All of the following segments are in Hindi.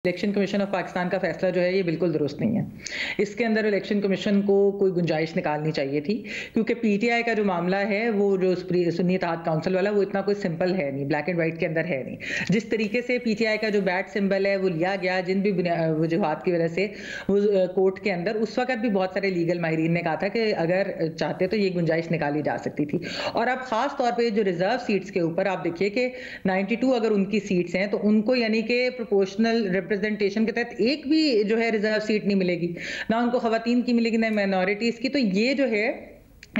इलेक्शन कमीशन ऑफ पाकिस्तान का फैसला जो है ये बिल्कुल दुरुस्त नहीं है। इसके अंदर इलेक्शन कमीशन को कोई गुंजाइश निकालनी चाहिए थी, क्योंकि पीटीआई का जो मामला है वो जो सुन्नी इत्तेहाद काउंसिल वाला वो इतना कोई सिंपल है नहीं, ब्लैक एंड व्हाइट के अंदर है नहीं। जिस तरीके से पीटीआई का जो बैट सिंबल है वो लिया गया जिन भी वजूहात की वजह से वो कोर्ट के अंदर, उस वक्त भी बहुत सारे लीगल माहिरीन ने कहा था कि अगर चाहते तो ये गुंजाइश निकाली जा सकती थी। और अब खास तौर पर जो रिजर्व सीट्स के ऊपर आप देखिए कि 92 अगर उनकी सीट्स हैं तो उनको यानी कि प्रोपोर्शनल रिप्रेजेंटेशन के तहत एक भी जो है रिजर्व सीट नहीं मिलेगी, ना उनको खवातीन की मिलेगी ना माइनॉरिटीज की। तो ये जो है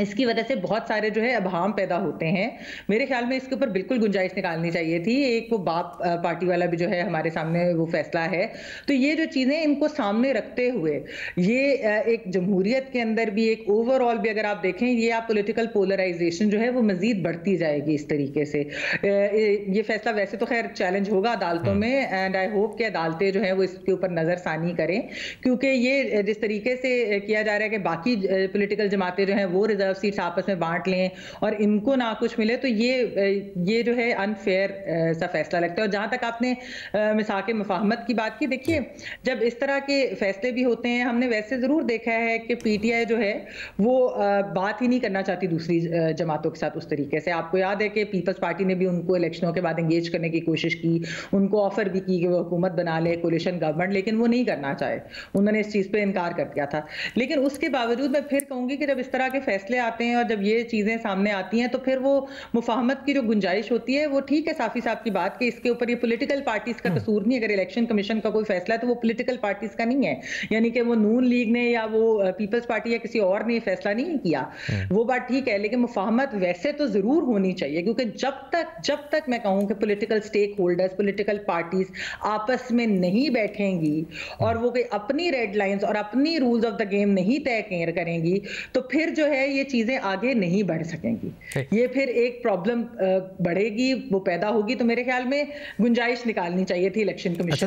इसकी वजह से बहुत सारे जो है अभाम पैदा होते हैं। मेरे ख्याल में इसके ऊपर बिल्कुल गुंजाइश निकालनी चाहिए थी। एक वो बाप पार्टी वाला भी जो है हमारे सामने वो फैसला है, तो ये जो चीजें इनको सामने रखते हुए ये एक जमहूरियत के अंदर भी एक ओवरऑल भी अगर आप देखें ये आप पॉलिटिकल पोलराइजेशन जो है वो मजीद बढ़ती जाएगी इस तरीके से। ये फैसला वैसे तो खैर चैलेंज होगा अदालतों में, एंड आई होप कि अदालतें जो है वो इसके ऊपर नजरसानी करें, क्योंकि ये जिस तरीके से किया जा रहा है कि बाकी पॉलिटिकल जमातें जो है वो रिजर्व सीट्स आपस में बांट लें और इनको ना कुछ मिले, तो ये जो है अनफेयर सा फैसला लगता है। और जहां तक आपने मिसाक मुफाहमत की बात की, देखिए जब इस तरह के फैसले भी होते हैं हमने वैसे जरूर देखा है कि पीटीआई जो है वो बात ही नहीं करना चाहती दूसरी जमातों के साथ उस तरीके से। आपको याद है कि पीपल्स पार्टी ने भी उनको इलेक्शनों के बाद एंगेज करने की कोशिश की, उनको ऑफर भी की कि वो हुकूमत बना ले, कोलिशन गवर्नमेंट, लेकिन वो नहीं करना चाहे, उन्होंने इस चीज पे इनकार कर दिया था। लेकिन उसके बावजूद मैं फिर कहूंगी कि जब इस तरह के फैसले आते हैं और जब ये चीजें सामने आती हैं तो फिर वो मुफाहमत की जो गुंजाइश होती है वो ठीक है, साफी साहब की बात कि इसके ऊपर ये पॉलिटिकल पार्टीज का कसूर नहीं। अगर इलेक्शन कमीशन का कोई फैसला है तो वो पॉलिटिकल पार्टीज का नहीं है, यानी कि वो नून लीग ने या वो पीपल्स पार्टी या किसी और ने फैसला नहीं किया, वो बात ठीक है। लेकिन मुफाहमत वैसे तो जरूर होनी चाहिए, क्योंकि जब तक मैं कहूं कि political stakeholders, political parties आपस में नहीं बैठेंगी और वो कोई अपनी रेड लाइंस और अपनी रूल्स ऑफ द गेम नहीं तय करेंगी, तो फिर जो है ये चीजें आगे नहीं बढ़ सकेंगी। ये फिर एक प्रॉब्लम बढ़ेगी, वो पैदा होगी। तो मेरे ख्याल में गुंजाइश निकालनी चाहिए थी इलेक्शन कमीशन।